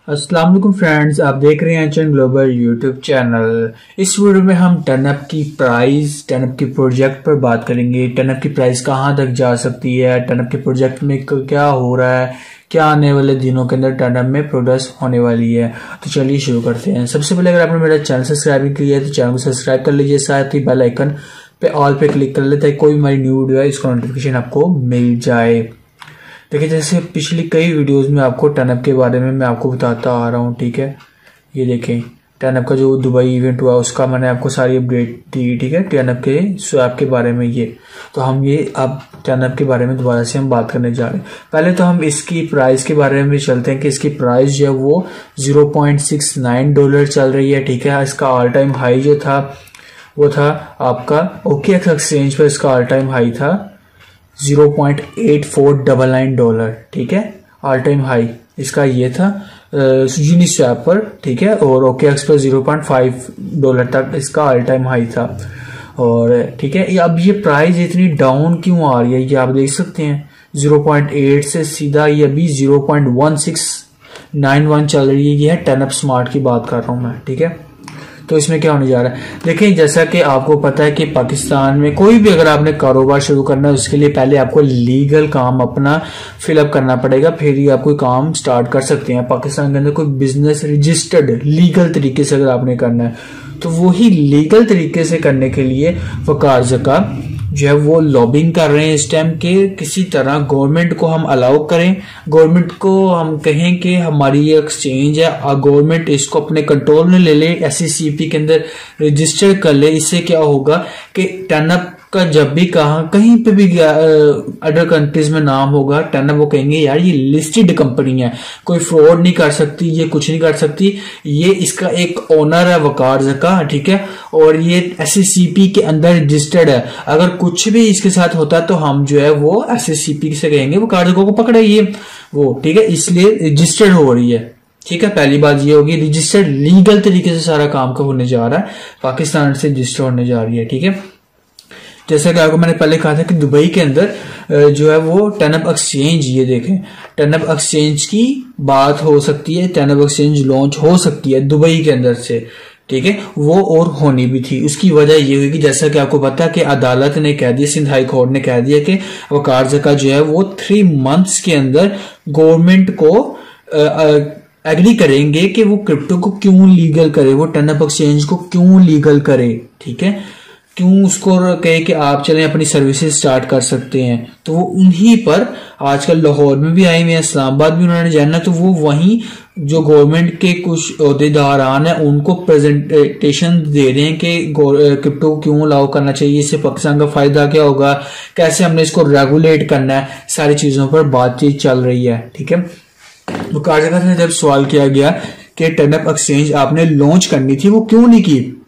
अस्सलाम वालेकुम फ्रेंड्स, आप देख रहे हैं एचएन ग्लोबल यूट्यूब चैनल। इस वीडियो में हम टर्नअप की प्राइस, टर्नअप की प्रोजेक्ट पर बात करेंगे। टर्नअप की प्राइस कहां तक जा सकती है, टर्नअप के प्रोजेक्ट में क्या हो रहा है, क्या आने वाले दिनों के अंदर टर्नअप में प्रोग्रेस होने वाली है। तो चलिए शुरू करते हैं। सबसे पहले अगर आपने मेरा चैनल सब्सक्राइब किया है तो चैनल को सब्सक्राइब कर लीजिए, साथ ही बेल आइकन पे ऑल पे क्लिक कर लेते हैं, कोई भी हमारी न्यू वीडियो है इसका नोटिफिकेशन आपको मिल जाए। देखिए, जैसे पिछली कई वीडियोस में आपको टर्नअप के बारे में मैं आपको बताता आ रहा हूँ, ठीक है। ये देखें, टर्नअप का जो दुबई इवेंट हुआ उसका मैंने आपको सारी अपडेट दी, ठीक है, टर्नअप के स्वैप के बारे में। ये तो हम ये अब टर्नअप के बारे में दोबारा से हम बात करने जा रहे हैं। पहले तो हम इसकी प्राइस के बारे में भी चलते हैं कि इसकी प्राइस जो है वो $0.69 चल रही है, ठीक है। इसका ऑल टाइम हाई जो था वो था आपका OKX एक्सचेंज पर, इसका ऑल टाइम हाई था $0.8499, ठीक है। ऑल टाइम हाई इसका ये था यूनिस्वैप पर, ठीक है, और OKX पर $0.5 तक इसका ऑल टाइम हाई था। और ठीक है, अब ये प्राइस इतनी डाउन क्यों आ रही है ये आप देख सकते हैं। 0.8 से सीधा ये अभी 0.1691 चल रही है। ये है टर्नअप स्मार्ट की बात कर रहा हूं मैं, ठीक है। तो इसमें क्या होने जा रहा है, देखिए, जैसा कि आपको पता है कि पाकिस्तान में कोई भी अगर आपने कारोबार शुरू करना है उसके लिए पहले आपको लीगल काम अपना फिलअप करना पड़ेगा, फिर ही आप कोई काम स्टार्ट कर सकते हैं। पाकिस्तान के अंदर कोई बिजनेस रजिस्टर्ड लीगल तरीके से अगर आपने करना है तो वही लीगल तरीके से करने के लिए वकार ज़का जो है वो लॉबिंग कर रहे हैं इस टाइम के किसी तरह गवर्नमेंट को हम अलाउ करें, गवर्नमेंट को हम कहें कि हमारी ये एक्सचेंज है, गवर्नमेंट इसको अपने कंट्रोल में ले ले, SECP के अंदर रजिस्टर कर ले। इससे क्या होगा कि टर्नअप का जब भी कहीं पे भी अदर कंट्रीज में नाम होगा टर्नअप, वो कहेंगे यार ये लिस्टेड कंपनी है, कोई फ्रॉड नहीं कर सकती, ये कुछ नहीं कर सकती, ये इसका एक ओनर है वकार ज़का, ठीक है, और ये SECP के अंदर रजिस्टर्ड है। अगर कुछ भी इसके साथ होता है तो हम जो है वो SECP से कहेंगे वकार ज़का को पकड़े ये वो, ठीक है, इसलिए रजिस्टर्ड हो रही है, ठीक है। पहली बात ये होगी, रजिस्टर्ड लीगल तरीके से सारा काम का होने जा रहा है, पाकिस्तान से रजिस्टर होने जा रही है, ठीक है। जैसा कि आपको मैंने पहले कहा था कि दुबई के अंदर जो है वो टर्नअप एक्सचेंज, ये देखें, टर्नअप एक्सचेंज की बात हो सकती है, टर्नअप एक्सचेंज लॉन्च हो सकती है दुबई के अंदर से, ठीक है, वो और होनी भी थी। उसकी वजह ये हुई कि जैसा कि आपको पता है कि अदालत ने कह दिया, सिंध हाई कोर्ट ने कह दिया कि वकार ज़का जो है वो 3 मंथ्स के अंदर गवर्नमेंट को एग्री करेंगे कि वो क्रिप्टो को क्यों लीगल करे, वो टर्नअप एक्सचेंज को क्यों लीगल करे, ठीक है, क्यों उसको कहे कि आप चलें अपनी सर्विसेज स्टार्ट कर सकते हैं। तो वो उन्हीं पर आजकल लाहौर में भी आए हुए हैं, इस्लामाबाद भी उन्होंने जाना, तो वो वहीं जो गवर्नमेंट के कुछ ओहदेदारान है उनको प्रेजेंटेशन दे रहे हैं कि क्रिप्टो को क्यों अलाउ करना चाहिए, इससे पाकिस्तान का फायदा क्या होगा, कैसे हमने इसको रेगुलेट करना है, सारी चीजों पर बातचीत चल रही है, ठीक है। तो कारजका से जब सवाल किया गया कि टर्नअप एक्सचेंज आपने लॉन्च करनी थी, वो क्यों नहीं की,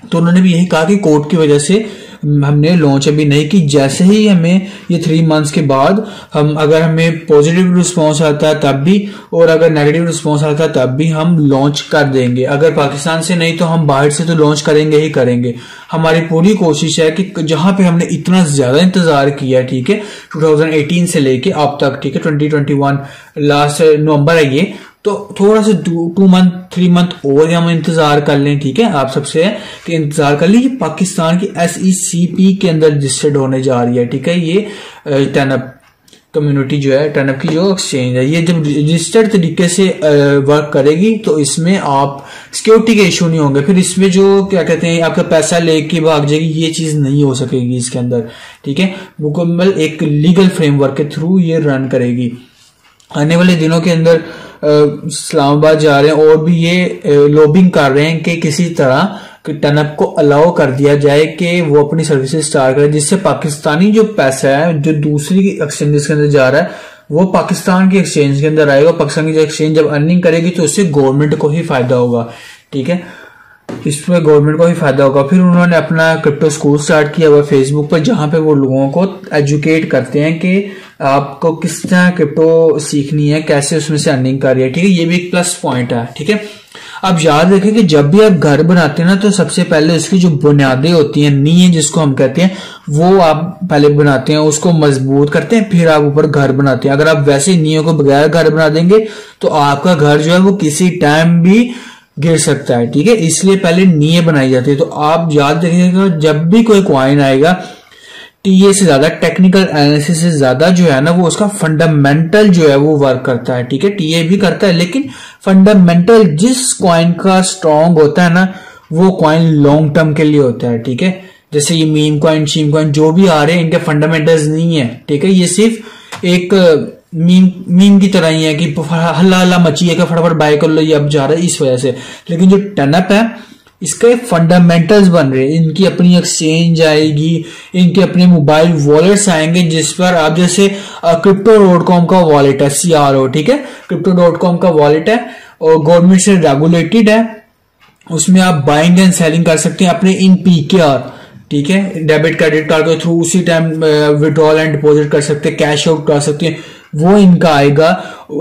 तो उन्होंने भी यही कहा कि कोर्ट की वजह से हमने लॉन्च अभी नहीं की। जैसे ही हमें ये 3 मंथ्स के बाद अगर हमें पॉजिटिव रिस्पांस आता है तब भी, और अगर नेगेटिव रिस्पांस आता है तब भी हम लॉन्च कर देंगे। अगर पाकिस्तान से नहीं तो हम बाहर से तो लॉन्च करेंगे ही करेंगे। हमारी पूरी कोशिश है कि जहां पे हमने इतना ज्यादा इंतजार किया, ठीक है, 2018 से लेके अब तक, ठीक है, 2021 लास्ट नवंबर है ये, तो थोड़ा सा 3 मंथ और हम इंतजार कर लें, ठीक है। आप सबसे कि इंतजार कर लीजिए, पाकिस्तान की SECP के अंदर रजिस्टर्ड होने जा रही है, ठीक है। ये टर्नअप कम्युनिटी जो है, टर्नअप की जो एक्सचेंज है, ये जब रजिस्टर्ड तरीके से वर्क करेगी तो इसमें आप सिक्योरिटी के इशू नहीं होंगे, फिर इसमें जो क्या कहते हैं आपका पैसा लेके भाग जाएगी, ये चीज नहीं हो सकेगी इसके अंदर, ठीक है। मुकम्मल एक लीगल फ्रेमवर्क के थ्रू ये रन करेगी। आने वाले दिनों के अंदर इस्लामाबाद जा रहे हैं और भी ये लॉबिंग कर रहे हैं कि किसी तरह टर्नअप को अलाउ कर दिया जाए कि वो अपनी सर्विसेज स्टार्ट करे, जिससे पाकिस्तानी जो पैसा है जो दूसरी एक्सचेंजेस के अंदर जा रहा है वो पाकिस्तान की एक्सचेंज के अंदर आएगा। पाकिस्तान की जो एक्सचेंज जब अर्निंग करेगी तो उससे गवर्नमेंट को ही फायदा होगा, ठीक है, इसमें गवर्नमेंट को ही फायदा होगा। फिर उन्होंने अपना क्रिप्टो स्कूल स्टार्ट किया हुआ फेसबुक पर, जहां पे वो लोगों को एजुकेट करते हैं कि आपको किस तरह क्रिप्टो सीखनी है, कैसे उसमें से अर्निंग कर रही है, ठीक है। ये भी एक प्लस पॉइंट है, ठीक है। अब याद रखें कि जब भी आप घर बनाते हैं ना तो सबसे पहले उसकी जो बुनियादें होती हैं, नींव जिसको हम कहते हैं, वो आप पहले बनाते हैं, उसको मजबूत करते हैं, फिर आप ऊपर घर बनाते हैं। अगर आप वैसे नींव को बगैर घर बना देंगे तो आपका घर जो है वो किसी टाइम भी गिर सकता है, ठीक है। इसलिए पहले नींव बनाई जाती है। तो आप याद रखिएगा जब भी कोई कॉइन आएगा, टीए से ज्यादा, टेक्निकल एनालिसिस से ज्यादा जो है ना वो उसका फंडामेंटल जो है वो वर्क करता है, ठीक है। टीए भी करता है लेकिन फंडामेंटल जिस कॉइन का स्ट्रांग होता है ना वो कॉइन लॉन्ग टर्म के लिए होता है, ठीक है। जैसे ये मीम कॉइन, शीम कॉइन जो भी आ रहे हैं इनके फंडामेंटल्स नहीं है, ठीक है। ये सिर्फ एक मीम की तरह ही है कि हल्ला हल्ला मची है कि फटाफट बाय कर लो, ये अब जा रहा है इस वजह से। लेकिन जो टनअप है इसके फंडामेंटल्स बन रहे हैं, इनकी अपनी एक्सचेंज आएगी, इनके अपने मोबाइल वॉलेट्स आएंगे जिस पर आप जैसे crypto.com का वॉलेट है, CRO, ठीक है। crypto.com का वॉलेट है और गवर्नमेंट से रेगुलेटेड है, उसमें आप बाइंग एंड सेलिंग कर सकते हैं अपने इन PKR, ठीक है, डेबिट क्रेडिट कार्ड के थ्रू उसी टाइम विड्रॉल एंड डिपॉजिट कर सकते हैं, कैश आउट कर सकते हैं, वो इनका आएगा।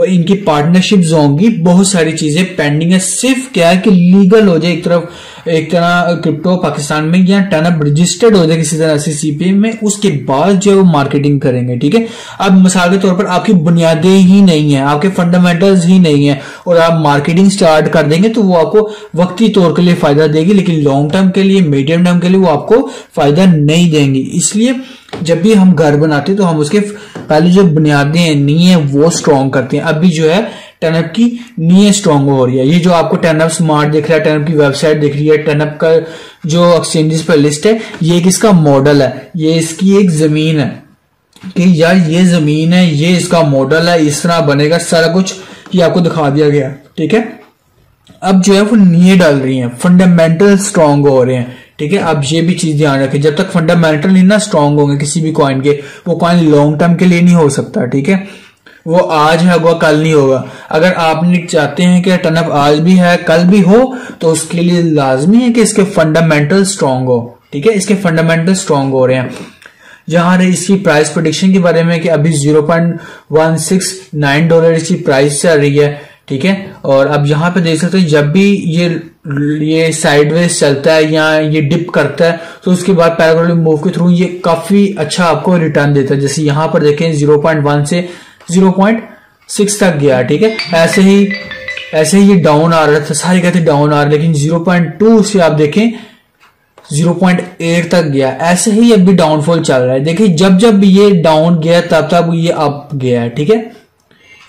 इनकी पार्टनरशिप्स होंगी, बहुत सारी चीजें पेंडिंग है। सिर्फ क्या है कि लीगल हो जाए एक तरह क्रिप्टो पाकिस्तान में, या टर्नअप रजिस्टर्ड हो जाए किसी तरह CCP में, उसके बाद जो है वो मार्केटिंग करेंगे, ठीक है। अब मिसाल के तौर पर आपकी बुनियादें ही नहीं है, आपके फंडामेंटल्स ही नहीं है और आप मार्केटिंग स्टार्ट कर देंगे तो वो आपको वक्ती तौर के लिए फायदा देगी, लेकिन लॉन्ग टर्म के लिए, मीडियम टर्म के लिए वो आपको फायदा नहीं देंगी। इसलिए जब भी हम घर बनाते हैं तो हम उसके पहले जो बुनियादें हैं, नींव है, वो स्ट्रॉन्ग करते हैं। अभी जो है टर्नअप की नींव स्ट्रॉन्ग हो रही है। ये जो आपको टर्नअप स्मार्ट दिख रहा है, टर्नअप की वेबसाइट दिख रही है, टर्नअप का जो एक्सचेंजेस पर लिस्ट है, ये एक इसका मॉडल है, ये इसकी एक जमीन है कि यार ये जमीन है, ये इसका मॉडल है, इस तरह बनेगा, सारा कुछ ये आपको दिखा दिया गया, ठीक है। अब जो है वो नींव डाल रही है, फंडामेंटल स्ट्रॉन्ग हो रहे हैं, ठीक है। अब ये भी चीज ध्यान रखें, जब तक फंडामेंटल नहीं ना स्ट्रॉन्ग होंगे किसी भी कॉइन के, वो कॉइन लॉन्ग टर्म के लिए नहीं हो सकता, ठीक है। वो आज है वो कल नहीं होगा। अगर आपने चाहते हैं कि टर्नअप आज भी है कल भी हो तो उसके लिए लाजमी है कि इसके फंडामेंटल स्ट्रॉन्ग हो, ठीक है। इसके फंडामेंटल स्ट्रॉन्ग हो रहे हैं। जहां रही इसकी प्राइस प्रेडिक्शन के बारे में कि अभी $0.169 इसकी प्राइस चल रही है, ठीक है। और अब यहाँ पे देख सकते हैं जब भी ये साइडवेज चलता है या ये डिप करता है तो उसके बाद पैराबोलिक मूव के थ्रू ये काफी अच्छा आपको रिटर्न देता है। जैसे यहाँ पर देखें 0.1 से 0.6 तक गया, ठीक है। ऐसे ही ये डाउन आ रहा था, सारे कहते डाउन आ रहा, लेकिन 0.2 से आप देखें 0.8 तक गया। ऐसे ही अभी डाउनफॉल चल रहा है। देखिए जब जब ये डाउन गया तब ये अप गया है, ठीक है। ये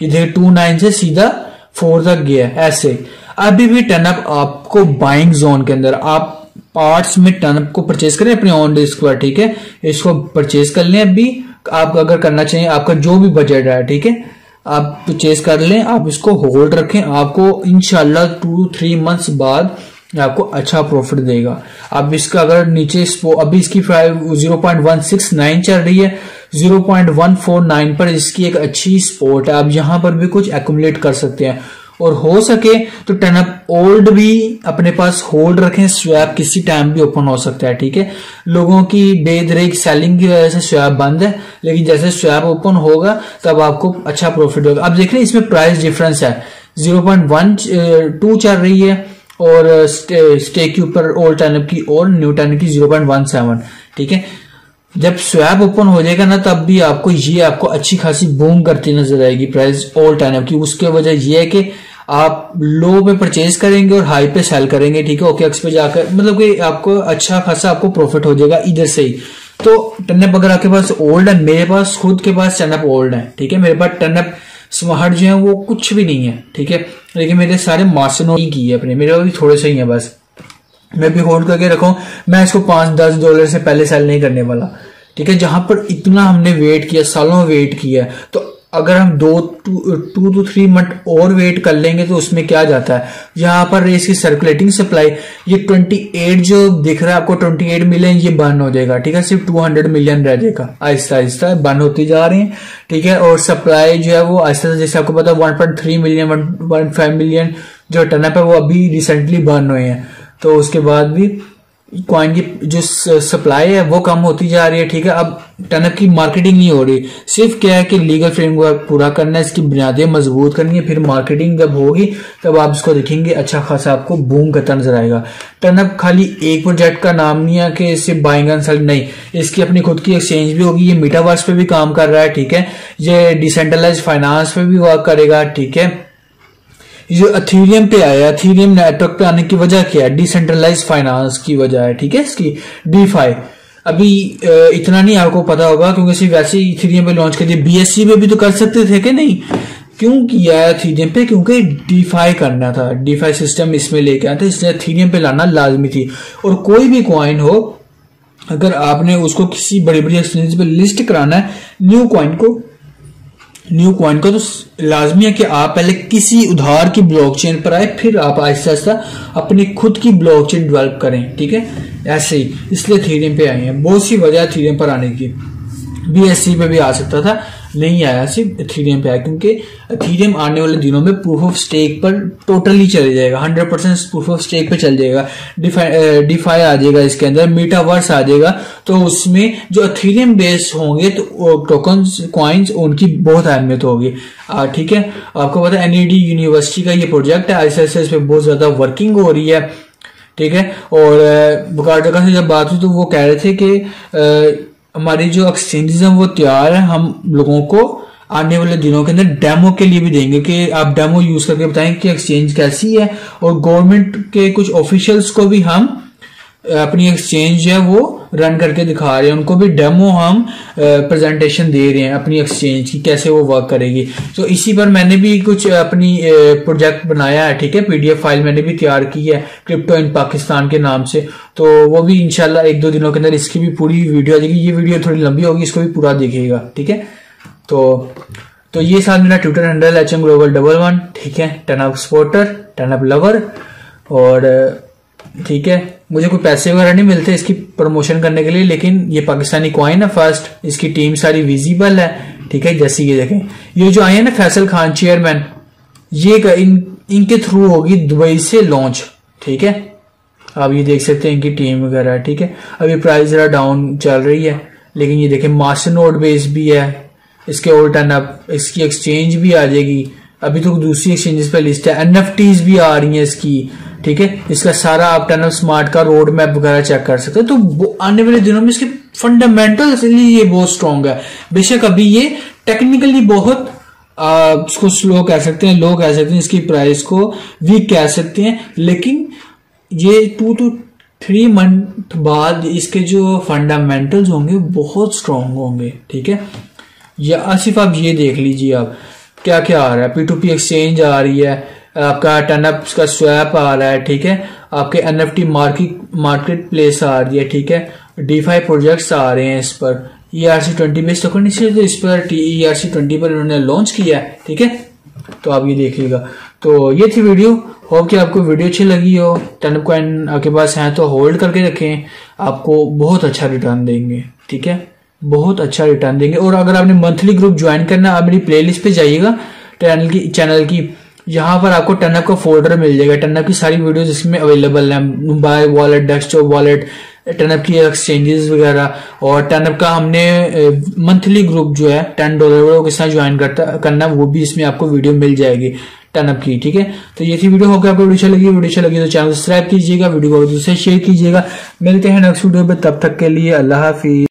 देखिए 2.9 से सीधा 4 तक गया है। ऐसे अभी भी टर्नअप आपको बाइंग जोन के अंदर, आप पार्ट्स में टर्नअप को परचेज करें अपने ऑन डिस्क पर, ठीक है। इसको परचेज कर लें अभी, आप अगर करना चाहिए, आपका जो भी बजट है, ठीक है, आप परचेज कर लें, आप इसको होल्ड रखें, आपको इंशाल्लाह 2-3 मंथ्स बाद आपको अच्छा प्रॉफिट देगा। अब इसका अगर नीचे अभी इसकी 0.169 चल रही है, 0.149 पर इसकी एक अच्छी स्पोर्ट है। आप यहां पर भी कुछ एक्यूमुलेट कर सकते हैं और हो सके तो टर्नअप ओल्ड भी अपने पास होल्ड रखें। स्वैप किसी टाइम भी ओपन हो सकता है, ठीक है। लोगों की बेदरेक सेलिंग की वजह से स्वैप बंद है, लेकिन जैसे स्वैप ओपन होगा तब आपको अच्छा प्रॉफिट होगा। अब देख रहे हैं इसमें प्राइस डिफरेंस है, 0.12 चल रही है और स्टेक के ऊपर ओल्ड टर्नअप की और न्यू टर्नअप की 0.17, ठीक है। जब स्वैप ओपन हो जाएगा ना तब भी आपको अच्छी खासी बूम करती नजर आएगी प्राइस ओल्ड टर्नअप की। उसके वजह यह है कि आप लो पे परचेज करेंगे और हाई पे सेल करेंगे, ठीक है। OKX पे जाकर मतलब कि आपको अच्छा खासा आपको प्रॉफिट हो जाएगा इधर से ही। तो टर्नअप अगर आपके पास ओल्ड है, मेरे पास खुद के पास टर्नअप ओल्ड है, ठीक है। मेरे पास टर्नअप स्मार्ट जो है वो कुछ भी नहीं है, ठीक है। लेकिन मेरे सारे मास्टरनोड ही की है अपने, मेरे भी थोड़े से ही है बस। मैं भी होल्ड करके रखूं, मैं इसको $5-10 से पहले सेल नहीं करने वाला, ठीक है। जहां पर इतना हमने वेट किया, सालों वेट किया, तो अगर हम 2 to 3 मंथ और वेट कर लेंगे तो उसमें क्या जाता है। यहाँ पर इसकी सर्कुलेटिंग सप्लाई, ये 28 जो दिख रहा है आपको 28 मिलियन, ये बर्न हो जाएगा, ठीक है। सिर्फ 200 मिलियन रह जाएगा, आहिस्ता आहिस्ता बर्न होती जा रही है, ठीक है। और सप्लाई जो है वो आहिस्ता, जैसे आपको पता है 1.3 मिलियन 1.5 मिलियन जो टर्नअप है वो अभी रिसेंटली बर्न हुए हैं। तो उसके बाद भी कॉइन की जो सप्लाई है वो कम होती जा रही है, ठीक है। अब टनअप की मार्केटिंग नहीं हो रही, सिर्फ क्या है कि लीगल फ्रेमवर्क पूरा करना है, इसकी बुनियादें मजबूत करनी है, फिर मार्केटिंग जब होगी तब आप इसको देखेंगे अच्छा खासा आपको बूम करता नजर आएगा। टनअप खाली एक प्रोजेक्ट का नाम नहीं है कि इससे बाइंग एंड सेलिंग, नहीं, इसकी अपनी खुद की एक्सचेंज भी होगी। ये मेटावर्स पे भी काम कर रहा है, ठीक है। ये डिसेंट्रलाइज्ड फाइनेंस पे भी वर्क करेगा, ठीक है। जो एथेरियम पे आया, एथेरियम नेटवर्क पे आने की वजह क्या है? डिसेंट्रलाइज फाइनेंस की वजह है, ठीक है। इसकी डीफाई अभी इतना नहीं आपको पता होगा क्योंकि सिर्फ वैसे ही एथेरियम पे लॉन्च कर दिया। बीएससी पे भी तो कर सकते थे कि नहीं, क्यों किया है एथेरियम पे? क्योंकि डीफाई करना था, डीफाई सिस्टम इसमें लेके आया था, इसलिए एथेरियम पे लाना लाजमी थी। और कोई भी कॉइन हो, अगर आपने उसको किसी बड़ी बड़ी एक्सचेंज पे लिस्ट कराना है, न्यू कॉइन को तो लाजमी है कि आप पहले किसी उधार की ब्लॉकचेन पर आए, फिर आप आहिस्ता आहिस्ता अपनी खुद की ब्लॉकचेन डेवलप करें, ठीक है। ऐसे ही इसलिए एथेरियम पे आए हैं, बहुत सी वजह एथेरियम पर आने की। बीएससी पे भी आ सकता था, नहीं आया, सिर्फ एथेरियम पे आया क्योंकि एथेरियम आने वाले दिनों में प्रूफ ऑफ स्टेक पर टोटली चले जाएगा, 100% प्रूफ ऑफ स्टेक पे चल जाएगा। डिफाई आ जाएगा, इसके अंदर मेटावर्स आ जाएगा, तो उसमें जो एथेरियम बेस होंगे तो टोकन्स कॉइन्स उनकी बहुत अहमियत होगी, ठीक है। आपको पता है एनईडी यूनिवर्सिटी का ये प्रोजेक्ट है, आईएसएस पे बहुत ज्यादा वर्किंग हो रही है, ठीक है। और बुकार्डका से जब बात हुई तो वो कह रहे थे कि हमारी जो एक्सचेंजेस हैं वो तैयार है, हम लोगों को आने वाले दिनों के अंदर डेमो के लिए भी देंगे कि आप डेमो यूज करके बताएं कि एक्सचेंज कैसी है। और गवर्नमेंट के कुछ ऑफिशियल्स को भी हम अपनी एक्सचेंज है वो रन करके दिखा रहे हैं, उनको भी डेमो हम प्रेजेंटेशन दे रहे हैं अपनी एक्सचेंज की, कैसे वो वर्क करेगी। तो इसी पर मैंने भी कुछ अपनी प्रोजेक्ट बनाया है, ठीक है। पीडीएफ फाइल मैंने भी तैयार की है क्रिप्टो इन पाकिस्तान के नाम से, तो वो भी इंशाल्लाह 1-2 दिनों के अंदर इसकी भी पूरी वीडियो आ जाएगी। ये वीडियो थोड़ी लंबी होगी, इसको भी पूरा देखिएगा, ठीक है। तो ये साथ मेरा ट्विटर हैंडल HMGlobal11, ठीक है। टनअप सपोर्टर, टनअप लवर, और ठीक है, मुझे कोई पैसे वगैरह नहीं मिलते इसकी प्रमोशन करने के लिए, लेकिन ये पाकिस्तानी कॉइन है फर्स्ट, इसकी टीम सारी विजिबल है, ठीक है। जैसे ये देखें, ये जो आए हैं ना फैसल खान चेयरमैन, ये इनके थ्रू होगी दुबई से लॉन्च, ठीक है। आप ये देख सकते हैं इनकी टीम वगैरह, ठीक है। अभी प्राइस जरा डाउन चल रही है, लेकिन ये देखें मास्टर नोड बेस भी है इसके ओल्ड टनअप, इसकी एक्सचेंज भी आ जाएगी, अभी तो दूसरी एक्सचेंजेस पे लिस्ट है, एनएफटीज भी आ रही है इसकी, ठीक है। इसका सारा आप टनअप स्मार्ट का रोड मैप वगैरह चेक कर सकते हैं। तो आने वाले दिनों में इसके फंडामेंटल्स ये बहुत स्ट्रॉन्ग है। बेशक अभी ये टेक्निकली बहुत इसको स्लो कह सकते हैं, लो कह सकते हैं, इसकी प्राइस को वीक कह सकते हैं, लेकिन ये 2 to 3 मंथ बाद इसके जो फंडामेंटल्स होंगे बहुत स्ट्रॉन्ग होंगे, ठीक है। या आसिफ आप ये देख लीजिए, आप क्या क्या आ रहा है, P2P एक्सचेंज आ रही है, आपका टनअप का स्वैप आ रहा है, ठीक है। आपके एनएफटी मार्केट प्लेस आ रही है, ठीक है। डीफाई प्रोजेक्ट्स आ रहे हैं इस पर, ERC20 बेस्ड टोकन, तो इस पर ERC20 पर इन्होंने लॉन्च किया है, ठीक है। तो आप ये देखिएगा। तो ये थी वीडियो, होप कि आपको वीडियो अच्छी लगी हो। टनअप कॉइन आपके पास है तो होल्ड करके रखें, आपको बहुत अच्छा रिटर्न देंगे, ठीक है, बहुत अच्छा रिटर्न देंगे। और अगर आपने मंथली ग्रुप ज्वाइन करना, आप मेरी प्लेलिस्ट पे जाइएगा चैनल की, यहाँ पर आपको टनअप का फोल्डर मिल जाएगा, टनअप की सारी वीडियोस इसमें अवेलेबल है, मोबाइल वॉलेट, डेस्कटॉप वॉलेट, टनअप की एक्सचेंजेस वगैरह। और टनअप का हमने मंथली ग्रुप जो है $10 वो किस तरह ज्वाइन करना, वो भी इसमें आपको वीडियो मिल जाएगी टनअप की, ठीक है। तो ये थी वीडियो, होकर आपको वीडियो अच्छा लगी तो चैनल सब्सक्राइब कीजिएगा, वीडियो को दूसरे शेयर कीजिएगा। मिलते हैं नेक्स्ट वीडियो पे, तब तक के लिए अल्लाह हाफिज।